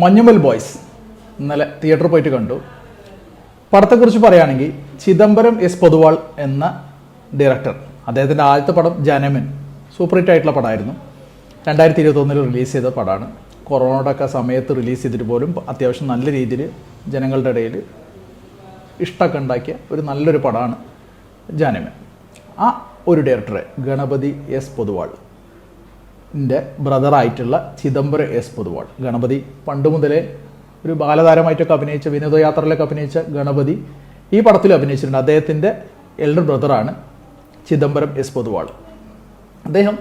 Manjummel boys ഇന്നലെ തിയേറ്ററിൽ പോയിട്ട് കണ്ടു. പടത്തെക്കുറിച്ച് പറയുകയാണെങ്കിൽ ചിദംബരം എസ് പൊതുവാൾ എന്ന ഡയറക്ടർ, അദ്ദേഹത്തിൻ്റെ ആദ്യത്തെ പടം ജനമൻ സൂപ്പർ ഹിറ്റ് ആയിട്ടുള്ള പടമായിരുന്നു. 2021 റിലീസ് ചെയ്ത പടമാണ്. കൊറോണയുടെ ഒക്കെ സമയത്ത് റിലീസ് ചെയ്തിട്ട് പോലും അത്യാവശ്യം നല്ല രീതിയിൽ ജനങ്ങളുടെ ഇടയിൽ ഇഷ്ടമൊക്കെ ഉണ്ടാക്കിയ ഒരു നല്ലൊരു പടമാണ് ജനമൻ. ആ ഒരു ഡയറക്ടറെ ഗണപതി എസ് പൊതുവാൾ ബ്രദറായിട്ടുള്ള ചിദംബരം എസ് പൊതുവാൾ, ഗണപതി പണ്ട് മുതലേ ഒരു ബാലതാരമായിട്ടൊക്കെ അഭിനയിച്ച, വിനോദയാത്രയിലൊക്കെ അഭിനയിച്ച ഗണപതി ഈ പടത്തിൽ അഭിനയിച്ചിട്ടുണ്ട്. അദ്ദേഹത്തിൻ്റെ എൽഡർ ബ്രദറാണ് ചിദംബരം എസ് പൊതുവാൾ. അദ്ദേഹം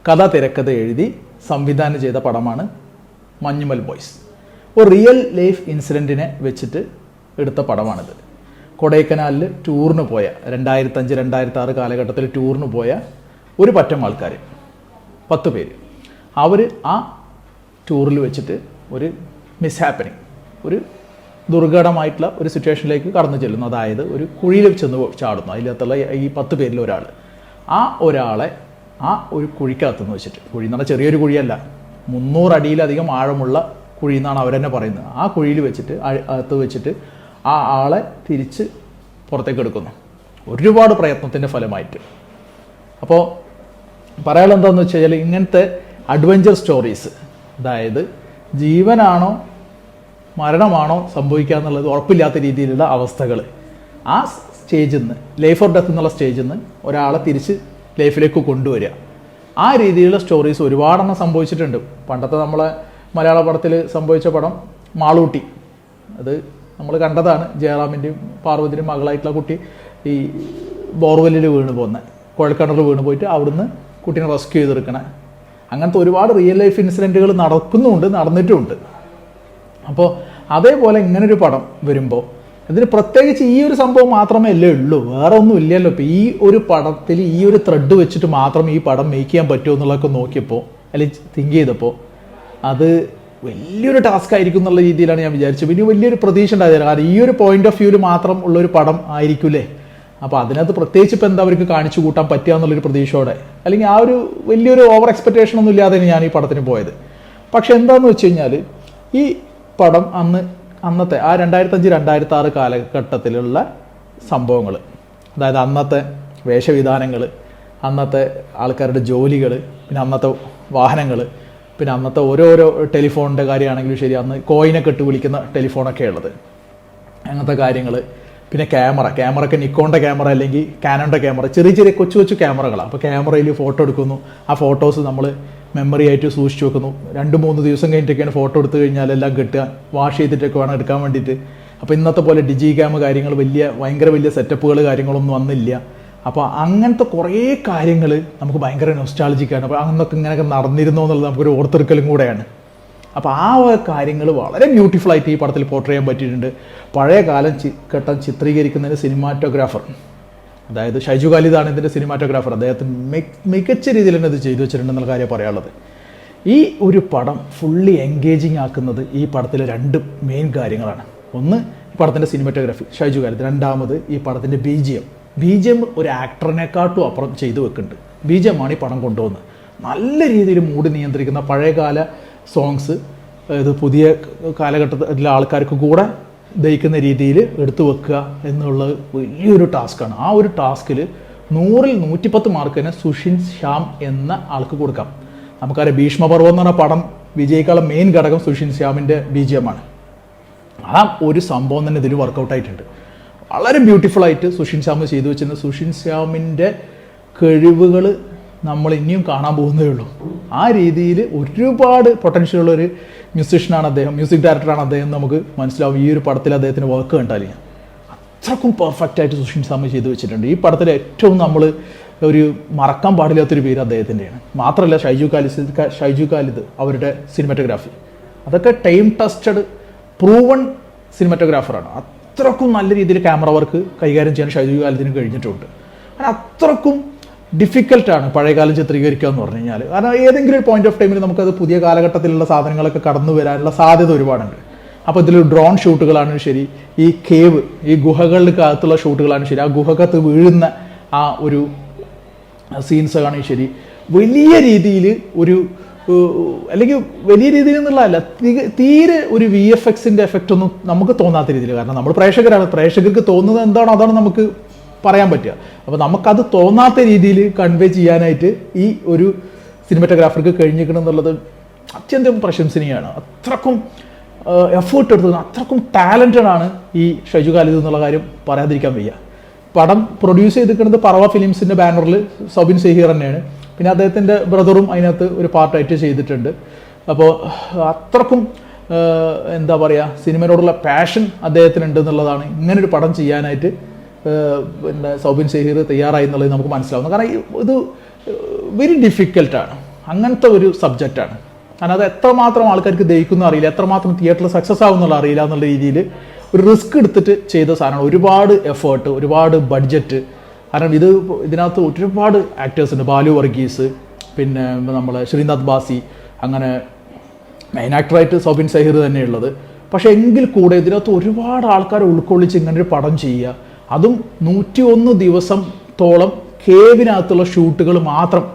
കഥ തിരക്കഥ എഴുതി സംവിധാനം ചെയ്ത പടമാണ് മഞ്ഞുമൽ ബോയ്സ്. ഒരു റിയൽ ലൈഫ് ഇൻസിഡൻറ്റിനെ വെച്ചിട്ട് എടുത്ത പടമാണിത്. കൊടൈക്കനാലിൽ ടൂറിന് പോയ 2005-2006 കാലഘട്ടത്തിൽ ടൂറിന് പോയ ഒരു പറ്റം ആൾക്കാർ, 10 പേര്, അവർ ആ ടൂറിൽ വെച്ചിട്ട് ഒരു മിസ്ഹാപ്പനിങ്, ഒരു ദുർഘടമായിട്ടുള്ള ഒരു സിറ്റുവേഷനിലേക്ക് കടന്നു ചെല്ലുന്നു. അതായത് ഒരു കുഴിയിൽ ചെന്ന് ചാടുന്നു. അതിനകത്തുള്ള ഈ 10 പേരിൽ ഒരാൾ, ആ ഒരാളെ ആ ഒരു കുഴിക്കകത്തുനിന്ന് വെച്ചിട്ട്, കുഴി എന്ന് പറഞ്ഞാൽ ചെറിയൊരു കുഴിയല്ല, 300 അടിയിലധികം ആഴമുള്ള കുഴി എന്നാണ് അവരെന്നെ പറയുന്നത്. ആ കുഴിയിൽ വെച്ചിട്ട് അകത്ത് വെച്ചിട്ട് ആ ആളെ തിരിച്ച് പുറത്തേക്ക് എടുക്കുന്നു, ഒരുപാട് പ്രയത്നത്തിൻ്റെ ഫലമായിട്ട്. അപ്പോൾ പറയാൻ എന്താണെന്ന് വെച്ച് കഴിഞ്ഞാൽ, ഇങ്ങനത്തെ അഡ്വഞ്ചർ സ്റ്റോറീസ്, അതായത് ജീവനാണോ മരണമാണോ സംഭവിക്കുക എന്നുള്ളത് ഉറപ്പില്ലാത്ത രീതിയിലുള്ള അവസ്ഥകൾ, ആ സ്റ്റേജിൽ നിന്ന്, ലൈഫ് ഓർ ഡെത്ത് എന്നുള്ള സ്റ്റേജിൽ നിന്ന് ഒരാളെ തിരിച്ച് ലൈഫിലേക്ക് കൊണ്ടുവരിക, ആ രീതിയിലുള്ള സ്റ്റോറീസ് ഒരുപാടെണ്ണം സംഭവിച്ചിട്ടുണ്ട്. പണ്ടത്തെ നമ്മളെ മലയാള പടത്തിൽ സംഭവിച്ച പടം മാളൂട്ടി, അത് നമ്മൾ കണ്ടതാണ്. ജയറാമിൻ്റെയും പാർവതിൻ്റെയും മകളായിട്ടുള്ള കുട്ടി ഈ ബോർവെല്ലിൽ വീണ് പോകുന്നത്, കുഴൽക്കിണറിൽ വീണ് പോയിട്ട് അവിടുന്ന് കുട്ടീനെ റെസ്ക്യൂ ചെയ്തെടുക്കണേ, അങ്ങനത്തെ ഒരുപാട് റിയൽ ലൈഫ് ഇൻസിഡൻറ്റുകൾ നടക്കുന്നുമുണ്ട്, നടന്നിട്ടുമുണ്ട്. അപ്പോൾ അതേപോലെ ഇങ്ങനൊരു പടം വരുമ്പോൾ ഇതിന് പ്രത്യേകിച്ച് ഈ ഒരു സംഭവം മാത്രമേ അല്ലേ ഉള്ളൂ, വേറെ ഒന്നും ഇല്ലല്ലോ. ഇപ്പോൾ ഈ ഒരു പടത്തിൽ ഈ ഒരു ത്രെഡ് വെച്ചിട്ട് മാത്രം ഈ പടം മേക്ക് ചെയ്യാൻ പറ്റുമോ എന്നുള്ളതൊക്കെ നോക്കിയപ്പോൾ, അല്ലെങ്കിൽ തിങ്ക് ചെയ്തപ്പോൾ, അത് വലിയൊരു ടാസ്ക് ആയിരിക്കും എന്നുള്ള രീതിയിലാണ് ഞാൻ വിചാരിച്ചത്. പിന്നെ വലിയൊരു പ്രതീക്ഷ ഉണ്ടായിരുന്നു, കാരണം ഈ ഒരു പോയിന്റ് ഓഫ് വ്യൂവിൽ മാത്രം ഉള്ളൊരു പടം ആയിരിക്കൂലേ. അപ്പോൾ അതിനകത്ത് പ്രത്യേകിച്ച് ഇപ്പോൾ എന്താ അവർക്ക് കാണിച്ചു കൂട്ടാൻ പറ്റുക എന്നുള്ളൊരു പ്രതീക്ഷയോടെ, അല്ലെങ്കിൽ ആ ഒരു വലിയൊരു ഓവർ എക്സ്പെക്റ്റേഷൻ ഒന്നും ഇല്ലാതെയാണ് ഞാൻ ഈ പടത്തിന് പോയത്. പക്ഷെ എന്താണെന്ന് വെച്ച് കഴിഞ്ഞാൽ, ഈ പടം അന്നത്തെ ആ 2005-2006 കാലഘട്ടത്തിലുള്ള സംഭവങ്ങൾ, അതായത് അന്നത്തെ വേഷവിധാനങ്ങൾ, അന്നത്തെ ആൾക്കാരുടെ ജോലികൾ, പിന്നെ അന്നത്തെ വാഹനങ്ങൾ, പിന്നെ അന്നത്തെ ഓരോരോ ടെലിഫോണിൻ്റെ കാര്യമാണെങ്കിലും ശരി, അന്ന് കോയിനൊക്കെ ഇട്ട് വിളിക്കുന്ന ടെലിഫോണൊക്കെ ഉള്ളത്, അങ്ങനത്തെ കാര്യങ്ങൾ, പിന്നെ ക്യാമറയൊക്കെ നിക്കോണിൻ്റെ ക്യാമറ അല്ലെങ്കിൽ കാനോൻ്റെ ക്യാമറ, ചെറിയ ചെറിയ കൊച്ചു കൊച്ചു ക്യാമറകളാണ്. അപ്പോൾ ക്യാമറയിൽ ഫോട്ടോ എടുക്കുന്നു, ആ ഫോട്ടോസ് നമ്മൾ മെമ്മറി ആയിട്ട് സൂക്ഷിച്ച് വെക്കുന്നു. 2-3 ദിവസം കഴിഞ്ഞിട്ടൊക്കെയാണ് ഫോട്ടോ എടുത്തു കഴിഞ്ഞാൽ എല്ലാം കിട്ടുക, വാഷ് ചെയ്തിട്ടൊക്കെ വേണം എടുക്കാൻ വേണ്ടിയിട്ട്. അപ്പോൾ ഇന്നത്തെ പോലെ ഡിജി ക്യാം കാര്യങ്ങൾ ഭയങ്കര വലിയ സെറ്റപ്പുകൾ കാര്യങ്ങളൊന്നും വന്നില്ല. അപ്പോൾ അങ്ങനത്തെ കുറേ കാര്യങ്ങൾ നമുക്ക് ഭയങ്കര നൊസ്റ്റാൾജിക്കാണ്. അപ്പോൾ അന്നൊക്കെ ഇങ്ങനെയൊക്കെ നടന്നിരുന്നോ എന്നുള്ളത് നമുക്കൊരു ഓർത്തെടുക്കലും കൂടെയാണ്. അപ്പോൾ ആ കാര്യങ്ങൾ വളരെ ബ്യൂട്ടിഫുൾ ആയിട്ട് ഈ പടത്തിൽ പോർട്രേ ചെയ്യാൻ പറ്റിയിട്ടുണ്ട്. പഴയ കാലഘട്ടം ചിത്രീകരിക്കുന്നതിന് സിനിമാറ്റോഗ്രാഫർ, അതായത് ഷൈജു ഖാലിദാണ് ഇതിൻ്റെ സിനിമാറ്റോഗ്രാഫർ. അദ്ദേഹത്തിന് മികച്ച രീതിയിൽ തന്നെ ഇത് ചെയ്തു വെച്ചിട്ടുണ്ടെന്നുള്ള കാര്യം പറയാനുള്ളത്. ഈ ഒരു പടം ഫുള്ളി എൻഗേജിങ് ആക്കുന്നത് ഈ പടത്തിലെ 2 മെയിൻ കാര്യങ്ങളാണ്. ഒന്ന്, ഈ പടത്തിൻ്റെ സിനിമാറ്റോഗ്രാഫി ഷൈജു ഖാലിദ്. രണ്ടാമത്, ഈ പടത്തിൻ്റെ BGM ഒരു ആക്ടറിനെക്കാട്ടും അപ്പുറം ചെയ്തു വെക്കുന്നുണ്ട്. BGM ആണ് ഈ പടം കൊണ്ടുപോകുന്നത്. നല്ല രീതിയിൽ മൂഡ് നിയന്ത്രിക്കുന്ന പഴയകാല സോങ്സ്, ഇത് പുതിയ കാലഘട്ടത്തിലെ ആൾക്കാർക്ക് കൂടെ ദഹിക്കുന്ന രീതിയിൽ എടുത്തു വെക്കുക എന്നുള്ളത് വലിയൊരു ടാസ്ക്കാണ്. ആ ഒരു ടാസ്കിൽ 100-ൽ 110 മാർക്കിന് സുഷിൻ ശ്യാം എന്ന ആൾക്ക് കൊടുക്കാം. നമുക്കറിയാം, ഭീഷ്മപർവം എന്ന് പറഞ്ഞ പടം വിജയിക്കാനുള്ള മെയിൻ ഘടകം സുഷിൻ ശ്യാമിൻ്റെ BGM ആണ്. ആ ഒരു സംഭവം തന്നെ ഇതിൽ വർക്കൗട്ടായിട്ടുണ്ട്. വളരെ ബ്യൂട്ടിഫുള്ളായിട്ട് സുഷിൻ ശ്യാം ചെയ്തു വെച്ചിട്ടുണ്ട്. സുഷിൻ ശ്യാമിൻ്റെ കഴിവുകൾ നമ്മൾ ഇനിയും കാണാൻ പോകുന്നതേ ഉള്ളൂ. ആ രീതിയിൽ ഒരുപാട് പൊട്ടൻഷ്യലുള്ളൊരു മ്യൂസിഷ്യനാണ് അദ്ദേഹം, മ്യൂസിക് ഡയറക്ടറാണ് അദ്ദേഹം. നമുക്ക് മനസ്സിലാവും ഈ ഒരു പടത്തിൽ അദ്ദേഹത്തിന് വർക്ക് കണ്ടാൽ. അത്രക്കും പെർഫെക്റ്റായിട്ട് സുഷിൻ ശ്യാം ചെയ്തു വെച്ചിട്ടുണ്ട്. ഈ പടത്തിൽ ഏറ്റവും നമ്മൾ ഒരു മറക്കാൻ പാടില്ലാത്തൊരു പേര് അദ്ദേഹത്തിൻ്റെയാണ്. മാത്രമല്ല ഷൈജു ഖാലിദ് അവരുടെ സിനിമാറ്റോഗ്രാഫി, അതൊക്കെ ടൈം ടെസ്റ്റഡ് പ്രൂവൺ സിനിമാറ്റോഗ്രാഫറാണ്. അത്രക്കും നല്ല രീതിയിൽ ക്യാമറ വർക്ക് കൈകാര്യം ചെയ്യാൻ ഷൈജു ഖാലിദിന് കഴിഞ്ഞിട്ടുണ്ട്. അങ്ങനെ അത്രക്കും ഡിഫിക്കൽട്ടാണ് പഴയകാലം ചിത്രീകരിക്കുക എന്ന് പറഞ്ഞു കഴിഞ്ഞാൽ. കാരണം ഏതെങ്കിലും ഒരു പോയിന്റ് ഓഫ് ടൈമിൽ നമുക്കത് പുതിയ കാലഘട്ടത്തിലുള്ള സാധനങ്ങളൊക്കെ കടന്നു വരാനുള്ള സാധ്യത ഒരുപാടുണ്ട്. അപ്പോൾ ഇതിൽ ഡ്രോൺ ഷൂട്ടുകളാണ് ശരി, ഈ കേവ്, ഈ ഗുഹകൾക്കകത്തുള്ള ഷൂട്ടുകളാണ് ശരി, ആ ഗുഹക്കകത്ത് വീഴുന്ന ആ ഒരു സീൻസ് ആണ് ശരി, വലിയ രീതിയിൽ ഒരു അല്ലെങ്കിൽ വലിയ രീതിയിൽ നിന്നുള്ളതല്ല, തീരെ ഒരു VFXന്റെ എഫക്റ്റ് ഒന്നും നമുക്ക് തോന്നാത്ത രീതിയിൽ. കാരണം നമ്മൾ പ്രേക്ഷകരാണ്, പ്രേക്ഷകർക്ക് തോന്നുന്നത് എന്താണോ അതാണ് നമുക്ക് പറയാൻ പറ്റുക. അപ്പോൾ നമുക്കത് തോന്നാത്ത രീതിയിൽ കൺവേ ചെയ്യാനായിട്ട് ഈ ഒരു സിനിമാറ്റോഗ്രാഫർക്ക് കഴിഞ്ഞിരിക്കണം എന്നുള്ളത് അത്യന്തം പ്രശംസനീയമാണ്. അത്രക്കും എഫേർട്ട് എടുത്തത്, അത്രക്കും ടാലൻറ്റഡ് ആണ് ഈ ഷൈജു ഖാലിദ് എന്നുള്ള കാര്യം പറയാതിരിക്കാൻ വയ്യ. പടം പ്രൊഡ്യൂസ് ചെയ്തിരിക്കുന്നത് പറവ ഫിലിംസിൻ്റെ ബാനറിൽ സൗബിൻ ഷഹീർ തന്നെയാണ്. പിന്നെ അദ്ദേഹത്തിൻ്റെ ബ്രദറും അതിനകത്ത് ഒരു പാർട്ടായിട്ട് ചെയ്തിട്ടുണ്ട്. അപ്പോൾ അത്രക്കും എന്താ പറയുക, സിനിമയോടുള്ള പാഷൻ അദ്ദേഹത്തിനുണ്ട് എന്നുള്ളതാണ് ഇങ്ങനൊരു പടം ചെയ്യാനായിട്ട് പിന്നെ സൗബിൻ ഷഹീർ തയ്യാറായി എന്നുള്ളത് നമുക്ക് മനസ്സിലാവുന്നു. കാരണം ഇത് വെരി ഡിഫിക്കൽട്ടാണ്, അങ്ങനത്തെ ഒരു സബ്ജക്റ്റാണ്. കാരണം അത് എത്രമാത്രം ആൾക്കാർക്ക് ദഹിക്കുന്നു അറിയില്ല, എത്രമാത്രം തിയേറ്ററിൽ സക്സസ് ആവുന്നുള്ള അറിയില്ല എന്നുള്ള രീതിയിൽ ഒരു റിസ്ക് എടുത്തിട്ട് ചെയ്ത സാധനമാണ്. ഒരുപാട് എഫേർട്ട്, ഒരുപാട് ബഡ്ജറ്റ്. കാരണം ഇതിനകത്ത് ഒരുപാട് ആക്ടേഴ്സ് ഉണ്ട്. ബാലു വർഗീസ്, പിന്നെ നമ്മളെ ശ്രീനാഥ് ബാസി, അങ്ങനെ മെയിൻ ആക്ടറായിട്ട് സൗബിൻ ഷഹീർ തന്നെയുള്ളത്. പക്ഷേ എങ്കിൽ കൂടെ ഇതിനകത്ത് ഒരുപാട് ആൾക്കാരെ ഉൾക്കൊള്ളിച്ച് ഇങ്ങനൊരു പടം ചെയ്യുക, അതും 101 ദിവസത്തോളം കേവിനകത്തുള്ള ഷൂട്ടുകൾ മാത്രം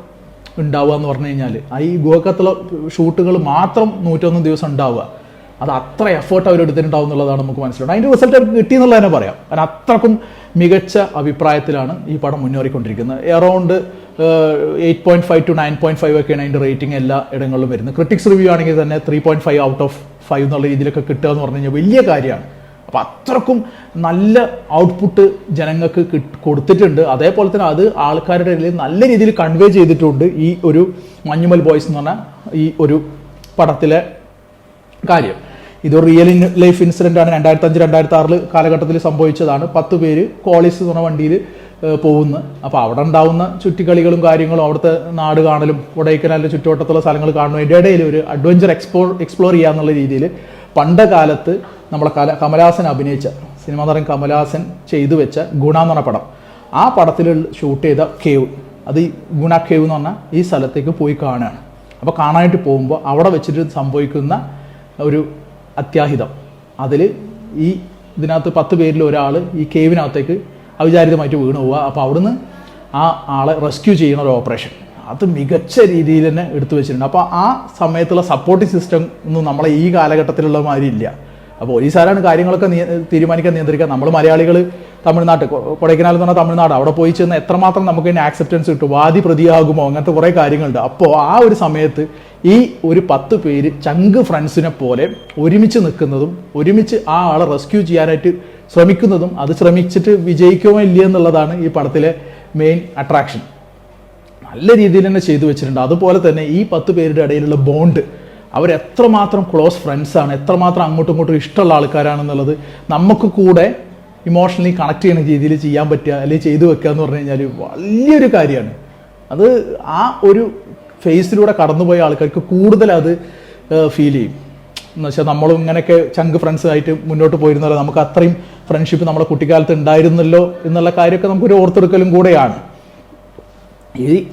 ഉണ്ടാവുക എന്ന് പറഞ്ഞു കഴിഞ്ഞാൽ, ഈ ഗുഹക്കത്തുള്ള ഷൂട്ടുകൾ മാത്രം 101 ദിവസം ഉണ്ടാവുക, അത് അത്ര എഫേർട്ട് അവരെടുത്തിട്ടുണ്ടാവും എന്നുള്ളതാണ് നമുക്ക് മനസ്സിലാവുന്നത്. അതിൻ്റെ റിസൾട്ട് അവർക്ക് കിട്ടിയെന്നുള്ളത് തന്നെ പറയാം. കാരണം അത്രക്കും മികച്ച അഭിപ്രായത്തിലാണ് ഈ പടം മുന്നേറിക്കൊണ്ടിരിക്കുന്നത്. അറൗണ്ട് 8.5 to 9.5 ഒക്കെയാണ് അതിൻ്റെ റേറ്റിംഗ് എല്ലാ ഇടങ്ങളിലും വരുന്നത്. ക്രിറ്റിക്സ് റിവ്യൂ ആണെങ്കിൽ തന്നെ 3.5 out of 5 എന്നുള്ള രീതിയിലൊക്കെ കിട്ടുക എന്ന് പറഞ്ഞു കഴിഞ്ഞാൽ വലിയ കാര്യമാണ്. അപ്പോൾ അത്രക്കും നല്ല ഔട്ട്പുട്ട് ജനങ്ങൾക്ക് കൊടുത്തിട്ടുണ്ട്. അതേപോലെ തന്നെ അത് ആൾക്കാരുടെ ഇടയിൽ നല്ല രീതിയിൽ കൺവേ ചെയ്തിട്ടുണ്ട് ഈ ഒരു മഞ്ഞുമൽ ബോയ്സ് എന്ന് പറഞ്ഞ ഈ ഒരു പടത്തിലെ കാര്യം. ഇതൊരു റിയൽ ലൈഫ് ഇൻസിഡൻ്റ് ആണ്. 2005-2006 കാലഘട്ടത്തിൽ സംഭവിച്ചതാണ്. 10 പേര് കോളീസ് എന്ന് പറഞ്ഞ വണ്ടിയിൽ പോകുന്നു. അപ്പോൾ അവിടെ ഉണ്ടാവുന്ന ചുറ്റിക്കളികളും കാര്യങ്ങളും, അവിടുത്തെ നാട് കാണലും, കൊടൈക്കനാലിൻ്റെ ചുറ്റുവട്ടത്തുള്ള സ്ഥലങ്ങൾ കാണുന്നതിൻ്റെ ഇടയിൽ ഒരു അഡ്വഞ്ചർ എക്സ്പ്ലോർ ചെയ്യാന്നുള്ള രീതിയിൽ പണ്ട് കാലത്ത് നമ്മളെ കമലഹാസൻ അഭിനയിച്ച സിനിമ നടൻ കമലഹാസൻ ചെയ്തു വെച്ച ഗുണ എന്ന് പറഞ്ഞ പടം, ആ പടത്തിൽ ഷൂട്ട് ചെയ്ത കേവ്, അത് ഈ ഗുണ കേവ് എന്ന് പറഞ്ഞാൽ ഈ സ്ഥലത്തേക്ക് പോയി കാണുകയാണ്. അപ്പോൾ കാണാനായിട്ട് പോകുമ്പോൾ അവിടെ വെച്ചിട്ട് സംഭവിക്കുന്ന ഒരു അത്യാഹിതം, അതിൽ ഇതിനകത്ത് 10 പേരിൽ ഒരാൾ ഈ കേവിനകത്തേക്ക് അവിചാരിതമായിട്ട് വീണ് പോവുക. അപ്പോൾ അവിടുന്ന് ആ ആളെ റെസ്ക്യൂ ചെയ്യുന്ന ഒരു ഓപ്പറേഷൻ, അത് മികച്ച രീതിയിൽ തന്നെ എടുത്തു വെച്ചിട്ടുണ്ട്. അപ്പോൾ ആ സമയത്തുള്ള സപ്പോർട്ടിംഗ് സിസ്റ്റം ഒന്നും നമ്മളെ ഈ കാലഘട്ടത്തിലുള്ള മാതിരി ഇല്ല. അപ്പോൾ പോലീസുകാരാണ് കാര്യങ്ങളൊക്കെ നിയന്ത്രിക്കുക. നമ്മൾ മലയാളികൾ തമിഴ്നാട്ട്, കൊടൈക്കനാൽ എന്ന് പറഞ്ഞാൽ തമിഴ്നാട്, അവിടെ പോയി ചെന്ന് എത്രമാത്രം നമുക്ക് അതിന് ആക്സെപ്റ്റൻസ് കിട്ടും, വാദി പ്രതിയാകുമോ, അങ്ങനത്തെ കുറേ കാര്യങ്ങളുണ്ട്. അപ്പോൾ ആ ഒരു സമയത്ത് ഈ ഒരു 10 പേര് ചങ്ക് ഫ്രണ്ട്സിനെ പോലെ ഒരുമിച്ച് നിൽക്കുന്നതും, ഒരുമിച്ച് ആ ആളെ റെസ്ക്യൂ ചെയ്യാനായിട്ട് ശ്രമിക്കുന്നതും, അത് ശ്രമിച്ചിട്ട് വിജയിക്കുമോ ഇല്ല എന്നുള്ളതാണ് ഈ പടത്തിലെ മെയിൻ അട്രാക്ഷൻ. നല്ല രീതിയിൽ തന്നെ ചെയ്തു വെച്ചിട്ടുണ്ട്. അതുപോലെ തന്നെ ഈ 10 പേരുടെ ഇടയിലുള്ള ബോണ്ട്, അവരെത്രമാത്രം ക്ലോസ് ഫ്രണ്ട്സാണ്, എത്രമാത്രം അങ്ങോട്ടും ഇങ്ങോട്ടും ഇഷ്ടമുള്ള ആൾക്കാരാണെന്നുള്ളത് നമുക്ക് കൂടെ ഇമോഷണലി കണക്ട് ചെയ്യുന്ന രീതിയിൽ ചെയ്യാൻ പറ്റുക, അല്ലെങ്കിൽ ചെയ്തു വെക്കുക എന്ന് പറഞ്ഞു കഴിഞ്ഞാൽ വലിയൊരു കാര്യമാണ്. അത് ആ ഒരു ഫേസിലൂടെ കടന്നുപോയ ആൾക്കാർക്ക് കൂടുതൽ അത് ഫീൽ ചെയ്യും. എന്ന് വെച്ചാൽ നമ്മളും ഇങ്ങനെയൊക്കെ ചങ്ക് ഫ്രണ്ട്സായിട്ട് മുന്നോട്ട് പോയിരുന്നല്ലോ, നമുക്ക് അത്രയും ഫ്രണ്ട്ഷിപ്പ് നമ്മുടെ കുട്ടിക്കാലത്ത് ഉണ്ടായിരുന്നല്ലോ എന്നുള്ള കാര്യമൊക്കെ നമുക്കൊരു ഓർത്തെടുക്കലും കൂടെയാണ്.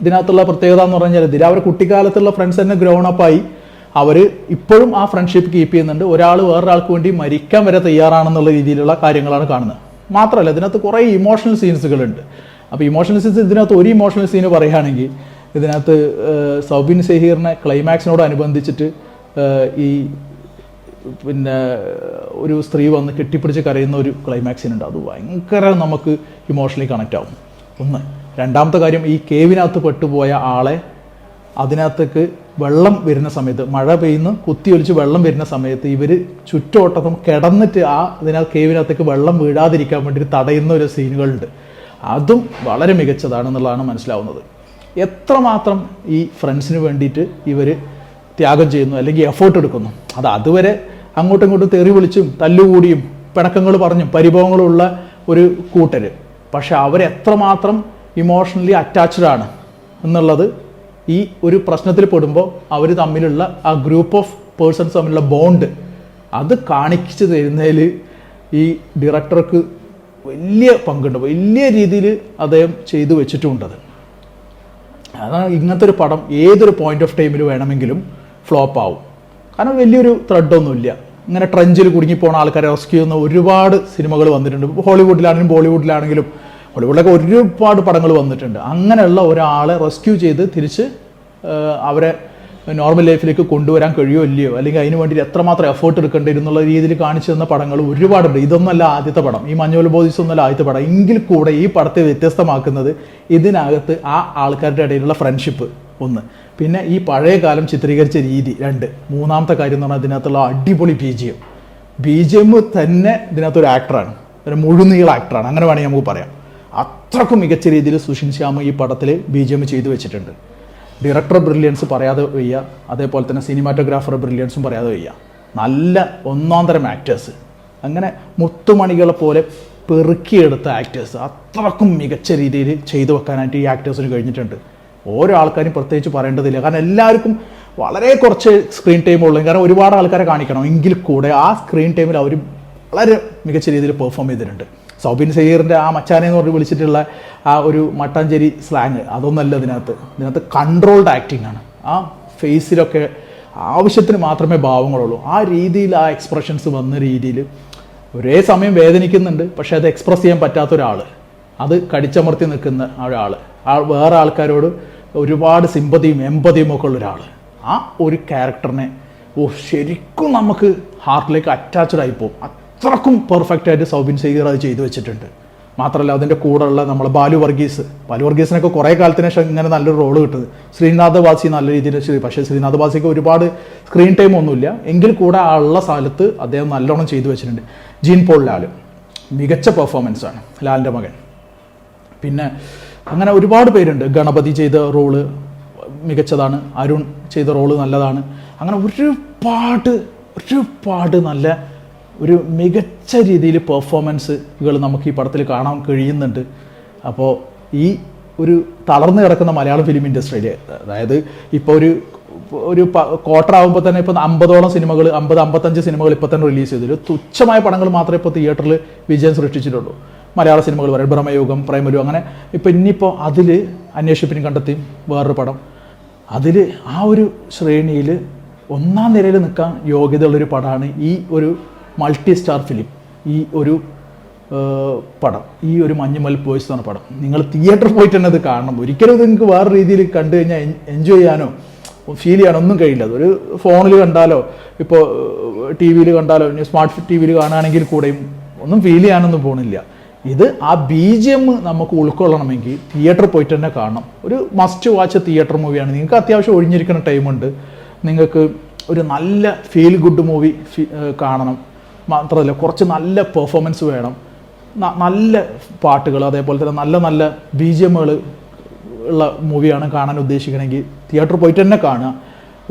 ഇതിനകത്തുള്ള പ്രത്യേകത എന്ന് പറഞ്ഞാൽ ഇതിൽ അവർ കുട്ടിക്കാലത്തുള്ള ഫ്രണ്ട്സ് തന്നെ ഗ്രോൺ അപ്പായി, അവർ ഇപ്പോഴും ആ ഫ്രണ്ട്ഷിപ്പ് കീപ്പ് ചെയ്യുന്നുണ്ട്. ഒരാൾ വേറൊരാൾക്ക് വേണ്ടി മരിക്കാൻ വരെ തയ്യാറാണെന്നുള്ള രീതിയിലുള്ള കാര്യങ്ങളാണ് കാണുന്നത്. മാത്രമല്ല ഇതിനകത്ത് കുറേ ഇമോഷണൽ സീൻസുകളുണ്ട്. അപ്പോൾ ഇമോഷണൽ സീൻസ്, ഇതിനകത്ത് ഒരു ഇമോഷണൽ സീന് പറയുകയാണെങ്കിൽ, ഇതിനകത്ത് സൗബിൻ ഷഹീറിനെ ക്ലൈമാക്സിനോടനുബന്ധിച്ചിട്ട് ഈ പിന്നെ ഒരു സ്ത്രീ വന്ന് കെട്ടിപ്പിടിച്ച് കരയുന്ന ഒരു ക്ലൈമാക്സിനുണ്ട്. അത് ഭയങ്കര നമുക്ക് ഇമോഷണലി കണക്റ്റ് ആവും. ഒന്ന്. രണ്ടാമത്തെ കാര്യം, ഈ കേവിനകത്ത് പെട്ടുപോയ ആളെ അതിനകത്തേക്ക് വെള്ളം വരുന്ന സമയത്ത്, മഴ പെയ്യുന്നു കുത്തിയൊലിച്ച് വെള്ളം വരുന്ന സമയത്ത് ഇവർ ചുറ്റോട്ടത്തും കിടന്നിട്ട് ഇതിനകത്ത് കേവിനകത്തേക്ക് വെള്ളം വീഴാതിരിക്കാൻ വേണ്ടി തടയുന്ന ഒരു സീനുകളുണ്ട്. അതും വളരെ മികച്ചതാണെന്നുള്ളതാണ് മനസ്സിലാവുന്നത്. എത്രമാത്രം ഈ ഫ്രണ്ട്സിന് വേണ്ടിയിട്ട് ഇവർ ത്യാഗം ചെയ്യുന്നു, അല്ലെങ്കിൽ എഫേർട്ട് എടുക്കുന്നു. അത് അതുവരെ അങ്ങോട്ടും ഇങ്ങോട്ടും തെറി വിളിച്ചും തല്ലുകൂടിയും പിണക്കങ്ങൾ പറഞ്ഞും പരിഭവങ്ങളുള്ള ഒരു കൂട്ടർ, പക്ഷെ അവരെത്രമാത്രം ഇമോഷണലി അറ്റാച്ച്ഡ് ആണ് എന്നുള്ളത് ഈ ഒരു പ്രശ്നത്തിൽ പെടുമ്പോൾ അവർ തമ്മിലുള്ള ആ ഗ്രൂപ്പ് ഓഫ് പേഴ്സൺസ് തമ്മിലുള്ള ബോണ്ട് അത് കാണിച്ചു തരുന്നതിൽ ഈ ഡയറക്ടർക്ക് വലിയ പങ്കുണ്ട്. വലിയ രീതിയിൽ അദ്ദേഹം ചെയ്തു വെച്ചിട്ടുണ്ടത്. അതാണ് ഇങ്ങനത്തെ ഒരു പടം ഏതൊരു പോയിന്റ് ഓഫ് ടൈമിൽ വേണമെങ്കിലും ഫ്ലോപ്പ് ആവും. കാരണം വലിയൊരു ത്രെഡൊന്നുമില്ല. ഇങ്ങനെ ട്രെഞ്ചിൽ കുടുങ്ങിപ്പോണ ആൾക്കാരെ റെസ്ക്യൂ ചെയ്യുന്ന ഒരുപാട് സിനിമകൾ വന്നിട്ടുണ്ട്. ഹോളിവുഡിലാണെങ്കിലും ബോളിവുഡിലാണെങ്കിലും, ഹോളിവുഡിലൊക്കെ ഒരുപാട് പടങ്ങൾ വന്നിട്ടുണ്ട്. അങ്ങനെയുള്ള ഒരാളെ റെസ്ക്യൂ ചെയ്ത് തിരിച്ച് അവരെ നോർമൽ ലൈഫിലേക്ക് കൊണ്ടുവരാൻ കഴിയുമോ ഇല്ലയോ, അല്ലെങ്കിൽ അതിന് വേണ്ടി എത്രമാത്രം എഫേർട്ട് എടുക്കേണ്ടി എന്നുള്ള രീതിയിൽ കാണിച്ചു തന്ന പടങ്ങൾ ഒരുപാടുണ്ട്. ഇതൊന്നല്ല ആദ്യത്തെ പടം, ഈ മഞ്ഞുമൽ ബോയ്സ് ഒന്നല്ല ആദ്യത്തെ പടം. എങ്കിൽ കൂടെ ഈ പടത്തെ വ്യത്യസ്തമാക്കുന്നത് ഇതിനകത്ത് ആ ആൾക്കാരുടെ ഇടയിലുള്ള ഫ്രണ്ട്ഷിപ്പ് ഒന്ന്, പിന്നെ ഈ പഴയ കാലം ചിത്രീകരിച്ച രീതി രണ്ട്, മൂന്നാമത്തെ കാര്യം എന്ന് പറഞ്ഞാൽ ഇതിനകത്തുള്ള അടിപൊളി ബി ജി എം തന്നെ ഇതിനകത്തൊരു ആക്ടറാണ്, ഒരു മുഴുനീള ആക്ടറാണ്, അങ്ങനെ വേണമെങ്കിൽ നമുക്ക് പറയാം. അത്രക്കും മികച്ച രീതിയിൽ സുഷിൻ ശ്യാം ഈ പടത്തിൽ BGM ചെയ്തു വെച്ചിട്ടുണ്ട്. ഡയറക്ടർ ബ്രില്യൻസ് പറയാതെ വയ്യ, അതേപോലെ തന്നെ സിനിമാറ്റോഗ്രാഫർ ബ്രില്യൻസും പറയാതെ വയ്യ. നല്ല ഒന്നാം തരം ആക്ടേഴ്സ്, അങ്ങനെ മുത്തുമണികളെ പോലെ പെറുക്കിയെടുത്ത ആക്ടേഴ്സ് അത്രക്കും മികച്ച രീതിയിൽ ചെയ്തു വെക്കാനായിട്ട് ഈ ആക്ടേഴ്സിന് കഴിഞ്ഞിട്ടുണ്ട്. ഓരോ ആൾക്കാരും പ്രത്യേകിച്ച് പറയേണ്ടതില്ല, കാരണം എല്ലാവർക്കും വളരെ കുറച്ച് സ്ക്രീൻ ടൈം ഉള്ളൂ, കാരണം ഒരുപാട് ആൾക്കാരെ കാണിക്കണം. എങ്കിൽ കൂടെ ആ സ്ക്രീൻ ടൈമിൽ അവർ വളരെ മികച്ച രീതിയിൽ പെർഫോം ചെയ്തിട്ടുണ്ട്. സൗബിൻ സയ്യറിൻ്റെ ആ മച്ചാനെ എന്ന് പറഞ്ഞ് വിളിച്ചിട്ടുള്ള ആ ഒരു മട്ടാഞ്ചേരി സ്ലാങ് അതൊന്നല്ല ഇതിനകത്ത് കൺട്രോൾഡ് ആക്ടിങ് ആണ്. ആ ഫേസിലൊക്കെ ആവശ്യത്തിന് മാത്രമേ ഭാവങ്ങളുള്ളൂ. ആ രീതിയിൽ ആ എക്സ്പ്രഷൻസ് വന്ന രീതിയിൽ ഒരേ സമയം വേദനിക്കുന്നുണ്ട്, പക്ഷേ അത് എക്സ്പ്രസ് ചെയ്യാൻ പറ്റാത്ത ഒരാൾ, അത് കടിച്ചമർത്തി നിൽക്കുന്ന ഒരാൾ, വേറെ ആൾക്കാരോട് ഒരുപാട് സിമ്പതിയും എമ്പതിയും ഒക്കെ ഉള്ള ഒരാൾ, ആ ഒരു ക്യാരക്ടറിനെ ശരിക്കും നമുക്ക് ഹാർട്ടിലേക്ക് അറ്റാച്ച്ഡ് ആയിപ്പോവും. അത്രക്കും പെർഫെക്റ്റ് ആയിട്ട് സൗബിൻ സയ്യർ അത് ചെയ്തു വെച്ചിട്ടുണ്ട്. മാത്രമല്ല അതിൻ്റെ കൂടെയുള്ള നമ്മളെ ബാലു വർഗീസിനൊക്കെ കുറേ കാലത്തിന് ശേഷം ഇങ്ങനെ നല്ലൊരു റോള് കിട്ടുന്നത്. ശ്രീനാഥ് വാസി നല്ല രീതിയിൽ ചെയ്തു, പക്ഷേ ശ്രീനാഥ് വാസിക്ക് ഒരുപാട് സ്ക്രീൻ ടൈം ഒന്നുമില്ല, എങ്കിൽ കൂടെ ആ ഉള്ള സ്ഥലത്ത് അദ്ദേഹം നല്ലോണം ചെയ്തു വെച്ചിട്ടുണ്ട്. ജീൻ പോൾ ലാൽ മികച്ച പെർഫോമൻസാണ്, ലാലിൻ്റെ മകൻ. പിന്നെ അങ്ങനെ ഒരുപാട് പേരുണ്ട്. ഗണപതി ചെയ്ത റോള് മികച്ചതാണ്, അരുൺ ചെയ്ത റോള് നല്ലതാണ്. അങ്ങനെ ഒരുപാട് നല്ല ഒരു മികച്ച രീതിയിൽ പെർഫോമൻസുകൾ നമുക്ക് ഈ പടത്തിൽ കാണാൻ കഴിയുന്നുണ്ട്. അപ്പോൾ ഈ ഒരു തളർന്നു കിടക്കുന്ന മലയാളം ഫിലിം ഇൻഡസ്ട്രിയിൽ, അതായത് ഇപ്പോൾ ഒരു ക്വാർട്ടർ ആകുമ്പോൾ തന്നെ ഇപ്പോൾ 50ഓളം സിനിമകൾ 55 സിനിമകൾ ഇപ്പോൾ തന്നെ റിലീസ് ചെയ്തു. തുച്ഛമായ പടങ്ങൾ മാത്രമേ ഇപ്പോൾ തിയേറ്ററിൽ വിജയം സൃഷ്ടിച്ചിട്ടുള്ളൂ. മലയാള സിനിമകൾ പറയും, ബ്രഹ്മയുഗം, പ്രേമലു, അങ്ങനെ ഇനിയിപ്പോൾ അതിൽ അന്വേഷിപ്പിനും കണ്ടെത്തിയും വേറൊരു പടം, അതിൽ ആ ഒരു ശ്രേണിയിൽ ഒന്നാം നിരയിൽ നിൽക്കാൻ യോഗ്യതയുള്ളൊരു പടമാണ് ഈ ഒരു മൾട്ടി സ്റ്റാർ ഫിലിം, ഈ ഒരു പടം, ഈ ഒരു മഞ്ഞുമൽ ബോയ്സ് എന്ന പടം. നിങ്ങൾ തിയേറ്ററിൽ പോയിട്ട് തന്നെ അത് കാണണം. ഒരിക്കലും ഇത് നിങ്ങൾക്ക് വേറെ രീതിയിൽ കണ്ടു കഴിഞ്ഞാൽ എൻജോയ് ചെയ്യാനോ ഫീൽ ചെയ്യാനോ ഒന്നും കഴിയില്ല. അതൊരു ഫോണിൽ കണ്ടാലോ ഇപ്പോൾ TV കണ്ടാലോ സ്മാർട്ട് TV കാണുകയാണെങ്കിൽ കൂടെയും ഒന്നും ഫീൽ ചെയ്യാനൊന്നും പോകണില്ല. ഇത് ആ BGM നമുക്ക് ഉൾക്കൊള്ളണമെങ്കിൽ തിയേറ്ററിൽ പോയിട്ട് തന്നെ കാണണം. ഒരു മസ്റ്റ് വാച്ച് തിയേറ്റർ മൂവിയാണ്. നിങ്ങൾക്ക് അത്യാവശ്യം ഒഴിഞ്ഞിരിക്കുന്ന ടൈമുണ്ട്, നിങ്ങൾക്ക് ഒരു നല്ല ഫീൽ ഗുഡ് മൂവി കാണണം. മാത്രമല്ല കുറച്ച് നല്ല പെർഫോമൻസ് വേണം, നല്ല പാട്ടുകൾ, അതേപോലെ തന്നെ നല്ല BGMകൾ ഉള്ള മൂവിയാണ് കാണാൻ ഉദ്ദേശിക്കണമെങ്കിൽ തിയേറ്ററിൽ പോയിട്ട് തന്നെ കാണുക.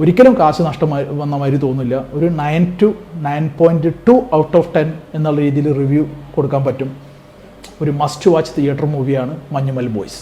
ഒരിക്കലും കാശ് നഷ്ടമായി വന്ന മാതിരി തോന്നില്ല. ഒരു 9 to 9.2 ഔട്ട് ഓഫ് 10 എന്നുള്ള രീതിയിൽ റിവ്യൂ കൊടുക്കാൻ പറ്റും. ഒരു മസ്റ്റ് വാച്ച് തിയേറ്റർ മൂവിയാണ് മഞ്ഞുമൽ ബോയ്സ്.